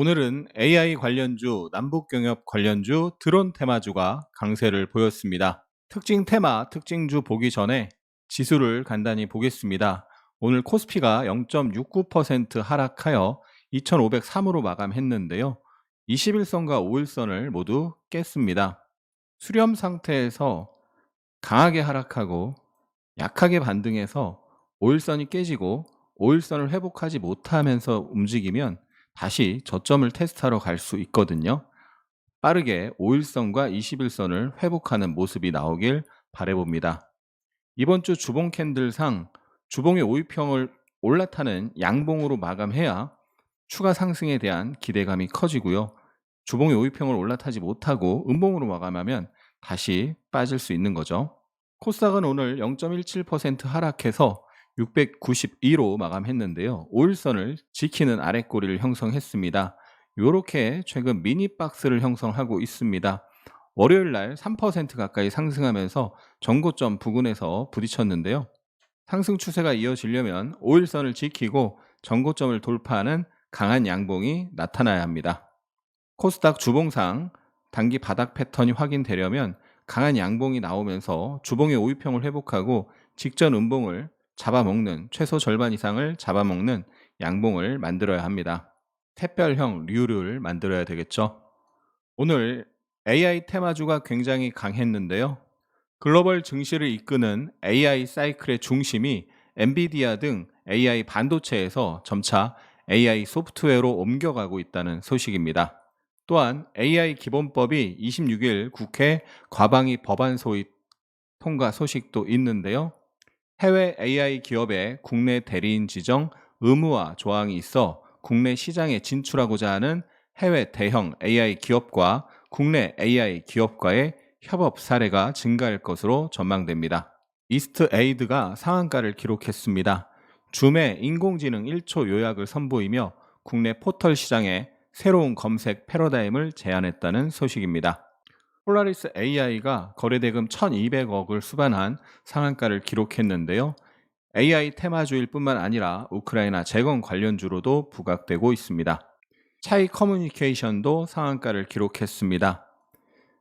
오늘은 AI 관련주, 남북경협 관련주, 드론 테마주가 강세를 보였습니다. 특징 테마, 특징주 보기 전에 지수를 간단히 보겠습니다. 오늘 코스피가 0.69% 하락하여 2503으로 마감했는데요. 21선과 5일선을 모두 깼습니다. 수렴 상태에서 강하게 하락하고 약하게 반등해서 5일선이 깨지고 5일선을 회복하지 못하면서 움직이면 다시 저점을 테스트하러 갈 수 있거든요. 빠르게 5일선과 21선을 회복하는 모습이 나오길 바라봅니다. 이번 주 주봉 캔들상 주봉의 5일평을 올라타는 양봉으로 마감해야 추가 상승에 대한 기대감이 커지고요. 주봉의 5일평을 올라타지 못하고 음봉으로 마감하면 다시 빠질 수 있는 거죠. 코스닥은 오늘 0.17% 하락해서 692로 마감했는데요. 5일선을 지키는 아랫꼬리를 형성했습니다. 이렇게 최근 미니박스를 형성하고 있습니다. 월요일 날 3% 가까이 상승하면서 전고점 부근에서 부딪혔는데요. 상승 추세가 이어지려면 5일선을 지키고 전고점을 돌파하는 강한 양봉이 나타나야 합니다. 코스닥 주봉상 단기 바닥 패턴이 확인되려면 강한 양봉이 나오면서 주봉의 5일평을 회복하고 직전 음봉을 잡아먹는, 최소 절반 이상을 잡아먹는 양봉을 만들어야 합니다. 택별형 류를 만들어야 되겠죠. 오늘 AI 테마주가 굉장히 강했는데요. 글로벌 증시를 이끄는 AI 사이클의 중심이 엔비디아 등 AI 반도체에서 점차 AI 소프트웨어로 옮겨가고 있다는 소식입니다. 또한 AI 기본법이 26일 국회 과방위 법안 소위 통과 소식도 있는데요. 해외 AI 기업의 국내 대리인 지정 의무화 조항이 있어 국내 시장에 진출하고자 하는 해외 대형 AI 기업과 국내 AI 기업과의 협업 사례가 증가할 것으로 전망됩니다. 이스트 에이드가 상한가를 기록했습니다. 줌의 인공지능 1초 요약을 선보이며 국내 포털 시장에 새로운 검색 패러다임을 제안했다는 소식입니다. 폴라리스 AI가 거래대금 1200억을 수반한 상한가를 기록했는데요. AI 테마주일 뿐만 아니라 우크라이나 재건 관련주로도 부각되고 있습니다. 차이 커뮤니케이션도 상한가를 기록했습니다.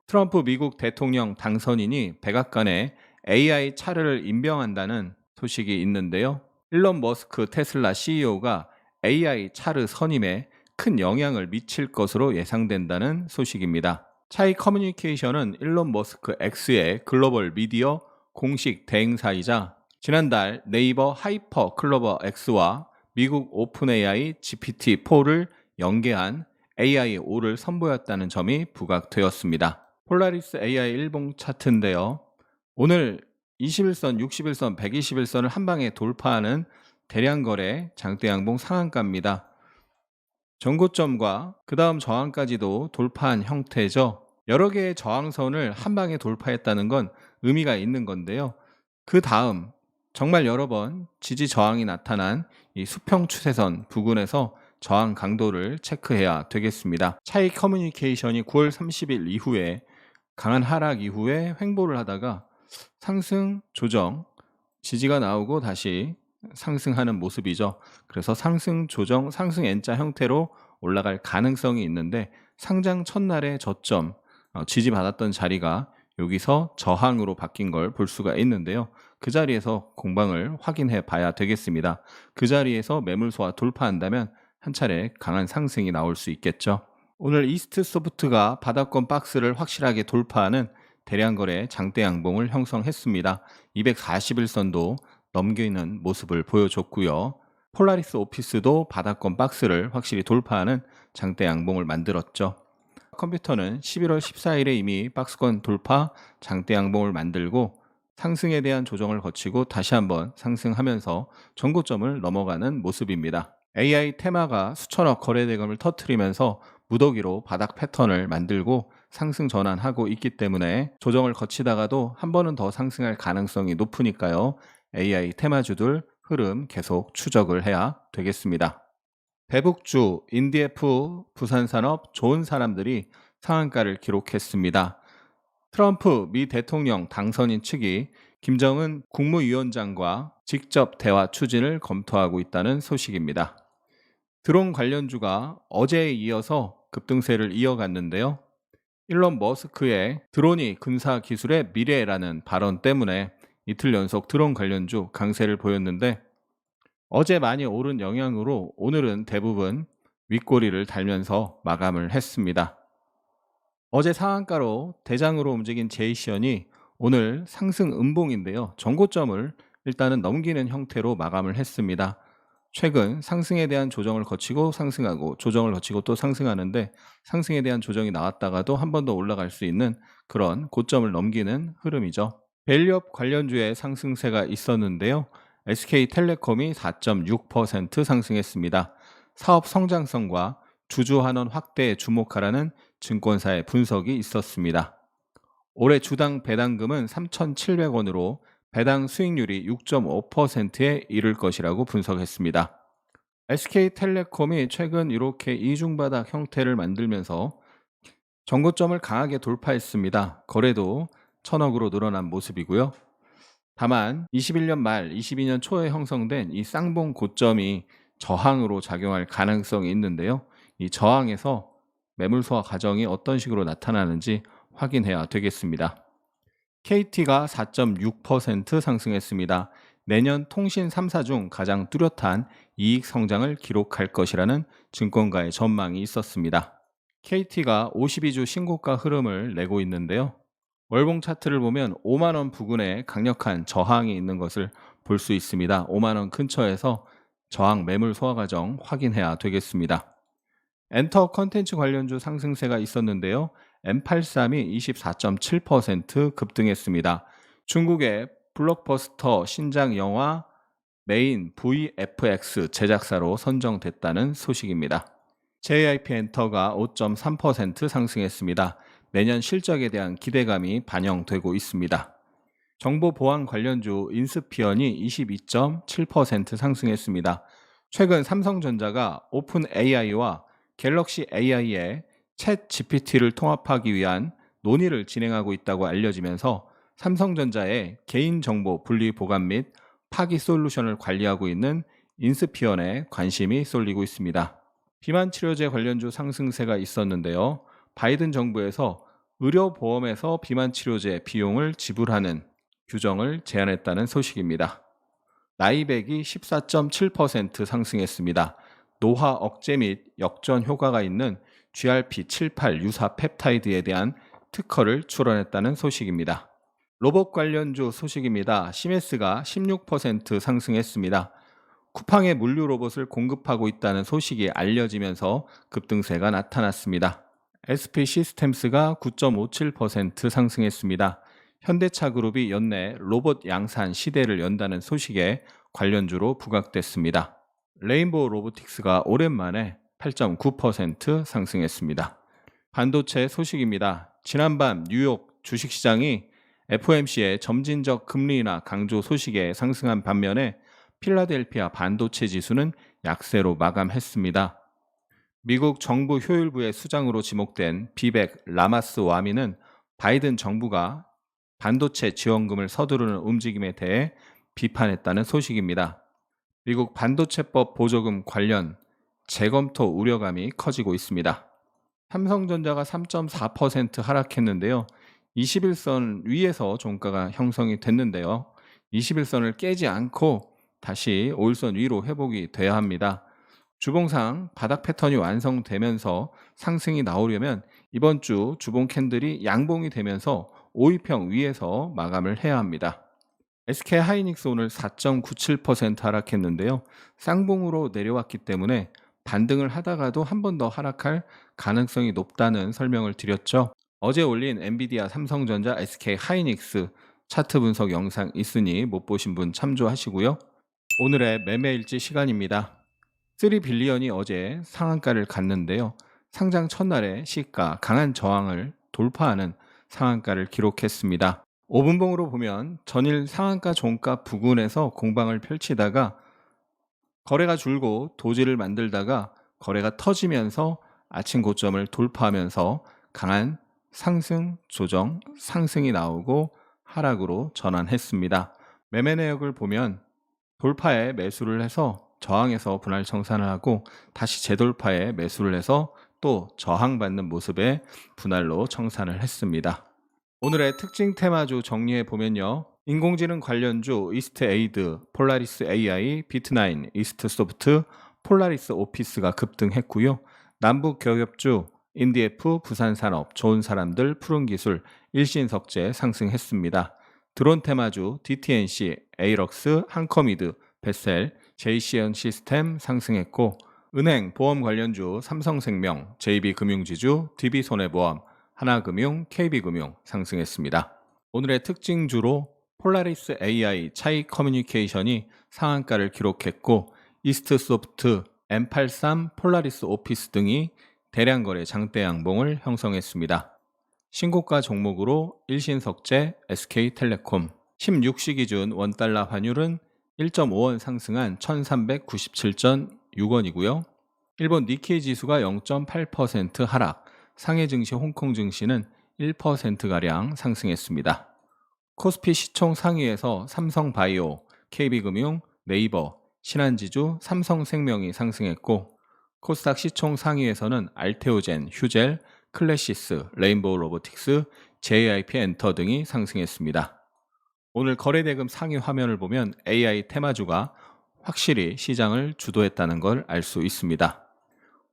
트럼프 미국 대통령 당선인이 백악관에 AI 차를 임명한다는 소식이 있는데요. 일론 머스크 테슬라 CEO가 AI 차르 선임에 큰 영향을 미칠 것으로 예상된다는 소식입니다. 차이 커뮤니케이션은 일론 머스크 X의 글로벌 미디어 공식 대행사이자 지난달 네이버 하이퍼 클로버 X와 미국 오픈 AI GPT-4를 연계한 AI5를 선보였다는 점이 부각되었습니다. 폴라리스 AI 일봉 차트인데요. 오늘 21선, 61선, 121선을 한 방에 돌파하는 대량 거래 장대 양봉 상한가입니다. 전고점과 그 다음 저항까지도 돌파한 형태죠. 여러 개의 저항선을 한 방에 돌파했다는 건 의미가 있는 건데요. 그 다음 정말 여러 번 지지 저항이 나타난 이 수평 추세선 부근에서 저항 강도를 체크해야 되겠습니다. 차이 커뮤니케이션이 9월 30일 이후에 강한 하락 이후에 횡보를 하다가 상승 조정 지지가 나오고 다시 상승하는 모습이죠. 그래서 상승 조정 상승 N자 형태로 올라갈 가능성이 있는데 상장 첫날의 저점 지지받았던 자리가 여기서 저항으로 바뀐 걸 볼 수가 있는데요. 그 자리에서 공방을 확인해 봐야 되겠습니다. 그 자리에서 매물소와 돌파한다면 한 차례 강한 상승이 나올 수 있겠죠. 오늘 이스트 소프트가 바닥권 박스를 확실하게 돌파하는 대량 거래 장대 양봉을 형성했습니다. 241선도 넘기는 모습을 보여줬고요. 폴라리스 오피스도 바닥권 박스를 확실히 돌파하는 장대 양봉을 만들었죠. 컴퓨터는 11월 14일에 이미 박스권 돌파 장대 양봉을 만들고 상승에 대한 조정을 거치고 다시 한번 상승하면서 전고점을 넘어가는 모습입니다. AI 테마가 수천억 거래대금을 터뜨리면서 무더기로 바닥 패턴을 만들고 상승 전환하고 있기 때문에 조정을 거치다가도 한 번은 더 상승할 가능성이 높으니까요. AI 테마주들 흐름 계속 추적을 해야 되겠습니다. 대북주, 인디에프, 부산산업, 좋은 사람들이 상한가를 기록했습니다. 트럼프 미 대통령 당선인 측이 김정은 국무위원장과 직접 대화 추진을 검토하고 있다는 소식입니다. 드론 관련주가 어제에 이어서 급등세를 이어갔는데요. 일론 머스크의 드론이 군사 기술의 미래라는 발언 때문에 이틀 연속 드론 관련주 강세를 보였는데, 어제 많이 오른 영향으로 오늘은 대부분 윗꼬리를 달면서 마감을 했습니다. 어제 상한가로 대장으로 움직인 제이시언이 오늘 상승 음봉인데요. 전고점을 일단은 넘기는 형태로 마감을 했습니다. 최근 상승에 대한 조정을 거치고 상승하고 조정을 거치고 또 상승하는데, 상승에 대한 조정이 나왔다가도 한 번 더 올라갈 수 있는 그런 고점을 넘기는 흐름이죠. 밸류업 관련주의 상승세가 있었는데요. SK텔레콤이 4.6% 상승했습니다. 사업 성장성과 주주 환원 확대에 주목하라는 증권사의 분석이 있었습니다. 올해 주당 배당금은 3,700원으로 배당 수익률이 6.5%에 이를 것이라고 분석했습니다. SK텔레콤이 최근 이렇게 이중바닥 형태를 만들면서 정고점을 강하게 돌파했습니다. 거래도 1,000억으로 늘어난 모습이고요. 다만 21년 말 22년 초에 형성된 이 쌍봉 고점이 저항으로 작용할 가능성이 있는데요. 이 저항에서 매물 소화 과정이 어떤 식으로 나타나는지 확인해야 되겠습니다. KT가 4.6% 상승했습니다. 내년 통신 3사 중 가장 뚜렷한 이익 성장을 기록할 것이라는 증권가의 전망이 있었습니다. KT가 52주 신고가 흐름을 내고 있는데요. 월봉 차트를 보면 5만 원 부근에 강력한 저항이 있는 것을 볼 수 있습니다. 5만 원 근처에서 저항 매물 소화 과정 확인해야 되겠습니다. 엔터 컨텐츠 관련주 상승세가 있었는데요. M83이 24.7% 급등했습니다. 중국의 블록버스터 신작 영화 메인 VFX 제작사로 선정됐다는 소식입니다. JYP 엔터가 5.3% 상승했습니다. 내년 실적에 대한 기대감이 반영되고 있습니다. 정보 보안 관련주 인스피언이 22.7% 상승했습니다. 최근 삼성전자가 오픈 AI와 갤럭시 AI의 챗 GPT를 통합하기 위한 논의를 진행하고 있다고 알려지면서 삼성전자의 개인정보 분리 보관 및 파기 솔루션을 관리하고 있는 인스피언에 관심이 쏠리고 있습니다. 비만 치료제 관련주 상승세가 있었는데요. 바이든 정부에서 의료보험에서 비만 치료제 비용을 지불하는 규정을 제안했다는 소식입니다. 나이백이 14.7% 상승했습니다. 노화 억제 및 역전 효과가 있는 GRP78 유사 펩타이드에 대한 특허를 출원했다는 소식입니다. 로봇 관련주 소식입니다. 시메스가 16% 상승했습니다. 쿠팡의 물류 로봇을 공급하고 있다는 소식이 알려지면서 급등세가 나타났습니다. SP 시스템스가 9.57% 상승했습니다. 현대차 그룹이 연내 로봇 양산 시대를 연다는 소식에 관련주로 부각됐습니다. 레인보우 로보틱스가 오랜만에 8.9% 상승했습니다. 반도체 소식입니다. 지난밤 뉴욕 주식시장이 FOMC의 점진적 금리 인하 강조 소식에 상승한 반면에 필라델피아 반도체 지수는 약세로 마감했습니다. 미국 정부 효율부의 수장으로 지목된 비백 라마스 와미는 바이든 정부가 반도체 지원금을 서두르는 움직임에 대해 비판했다는 소식입니다. 미국 반도체법 보조금 관련 재검토 우려감이 커지고 있습니다. 삼성전자가 3.4% 하락했는데요. 21선 위에서 종가가 형성이 됐는데요. 21선을 깨지 않고 다시 5일선 위로 회복이 돼야 합니다. 주봉상 바닥 패턴이 완성되면서 상승이 나오려면 이번 주 주봉 캔들이 양봉이 되면서 5위평 위에서 마감을 해야 합니다. SK 하이닉스 오늘 4.97% 하락했는데요. 쌍봉으로 내려왔기 때문에 반등을 하다가도 한 번 더 하락할 가능성이 높다는 설명을 드렸죠. 어제 올린 엔비디아, 삼성전자, SK 하이닉스 차트 분석 영상 있으니 못 보신 분 참조하시고요. 오늘의 매매일지 시간입니다. 3빌리언이 어제 상한가를 갔는데요. 상장 첫날에 시가 강한 저항을 돌파하는 상한가를 기록했습니다. 5분봉으로 보면 전일 상한가 종가 부근에서 공방을 펼치다가 거래가 줄고 도지를 만들다가 거래가 터지면서 아침 고점을 돌파하면서 강한 상승, 조정, 상승이 나오고 하락으로 전환했습니다. 매매 내역을 보면 돌파에 매수를 해서 저항에서 분할 청산을 하고 다시 재돌파에 매수를 해서 또 저항받는 모습의 분할로 청산을 했습니다. 오늘의 특징 테마주 정리해 보면요. 인공지능 관련주 이스트 에이드, 폴라리스 AI, 비트나인, 이스트 소프트, 폴라리스 오피스가 급등했고요. 남북 경협주 인디에프, 부산산업, 좋은 사람들, 푸른기술, 일신석재 상승했습니다. 드론 테마주 DTNC, 에이럭스, 한커미드, 베셀, JCN 시스템 상승했고 은행, 보험 관련주 삼성생명, JB금융지주, DB손해보험, 하나금융, KB금융 상승했습니다. 오늘의 특징주로 폴라리스 AI, 차이 커뮤니케이션이 상한가를 기록했고 이스트소프트, M83, 폴라리스 오피스 등이 대량 거래 장대 양봉을 형성했습니다. 신고가 종목으로 일신석재, SK텔레콤 16시 기준 원달러 환율은 1.5원 상승한 1397.6원이고요. 일본 니케이 지수가 0.8% 하락, 상해 증시, 홍콩 증시는 1%가량 상승했습니다. 코스피 시총 상위에서 삼성바이오, KB금융, 네이버, 신한지주, 삼성생명이 상승했고 코스닥 시총 상위에서는 알테오젠, 휴젤, 클래시스, 레인보우 로보틱스, JIP 엔터 등이 상승했습니다. 오늘 거래대금 상위 화면을 보면 AI 테마주가 확실히 시장을 주도했다는 걸 알 수 있습니다.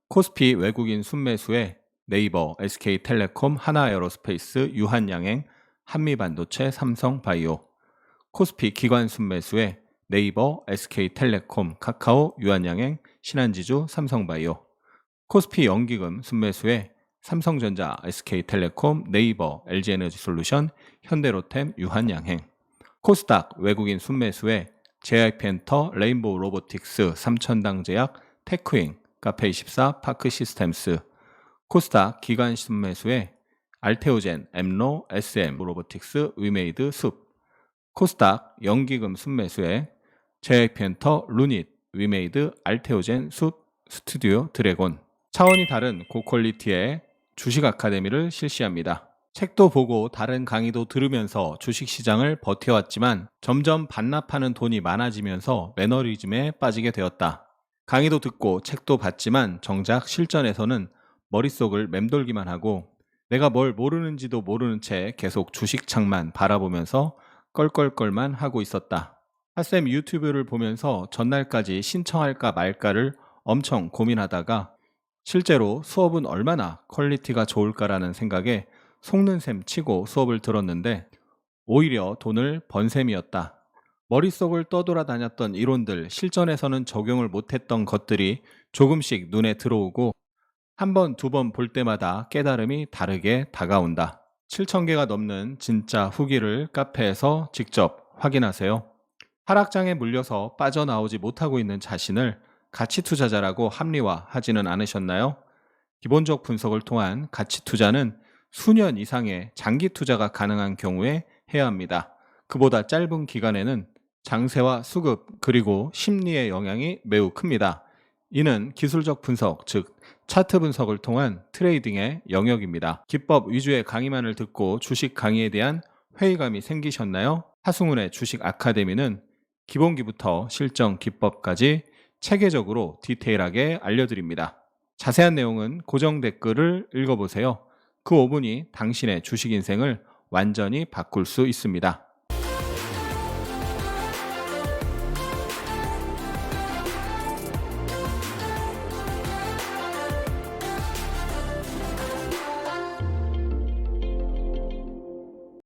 코스피 외국인 순매수에 네이버, SK텔레콤, 하나에어로스페이스, 유한양행, 한미반도체, 삼성바이오. 코스피 기관 순매수에 네이버, SK텔레콤, 카카오, 유한양행, 신한지주, 삼성바이오. 코스피 연기금 순매수에 삼성전자, SK텔레콤, 네이버, LG에너지솔루션, 현대로템, 유한양행. 코스닥 외국인 순매수에 JIP엔터, 레인보우 로보틱스, 삼천당제약, 테크잉, 카페24, 파크시스템스. 코스닥 기관 순매수에 알테오젠, 엠로, SM, 로보틱스, 위메이드, 숲. 코스닥 연기금 순매수에 JIP엔터, 루닛, 위메이드, 알테오젠, 숲, 스튜디오 드래곤. 차원이 다른 고퀄리티의 주식 아카데미를 실시합니다. 책도 보고 다른 강의도 들으면서 주식시장을 버텨왔지만 점점 반납하는 돈이 많아지면서 매너리즘에 빠지게 되었다. 강의도 듣고 책도 봤지만 정작 실전에서는 머릿속을 맴돌기만 하고 내가 뭘 모르는지도 모르는 채 계속 주식창만 바라보면서 껄껄껄만 하고 있었다. 핫쌤 유튜브를 보면서 전날까지 신청할까 말까를 엄청 고민하다가 실제로 수업은 얼마나 퀄리티가 좋을까라는 생각에 속는 셈 치고 수업을 들었는데 오히려 돈을 번 셈이었다. 머릿속을 떠돌아다녔던 이론들, 실전에서는 적용을 못했던 것들이 조금씩 눈에 들어오고 한 번, 두 번 볼 때마다 깨달음이 다르게 다가온다. 7,000개가 넘는 진짜 후기를 카페에서 직접 확인하세요. 하락장에 물려서 빠져나오지 못하고 있는 자신을 가치 투자자라고 합리화하지는 않으셨나요? 기본적 분석을 통한 가치 투자는 수년 이상의 장기 투자가 가능한 경우에 해야 합니다. 그보다 짧은 기간에는 장세와 수급 그리고 심리의 영향이 매우 큽니다. 이는 기술적 분석, 즉 차트 분석을 통한 트레이딩의 영역입니다. 기법 위주의 강의만을 듣고 주식 강의에 대한 회의감이 생기셨나요? 하승훈의 주식 아카데미는 기본기부터 실전 기법까지 체계적으로 디테일하게 알려드립니다. 자세한 내용은 고정 댓글을 읽어보세요. 그 5분이 당신의 주식 인생을 완전히 바꿀 수 있습니다.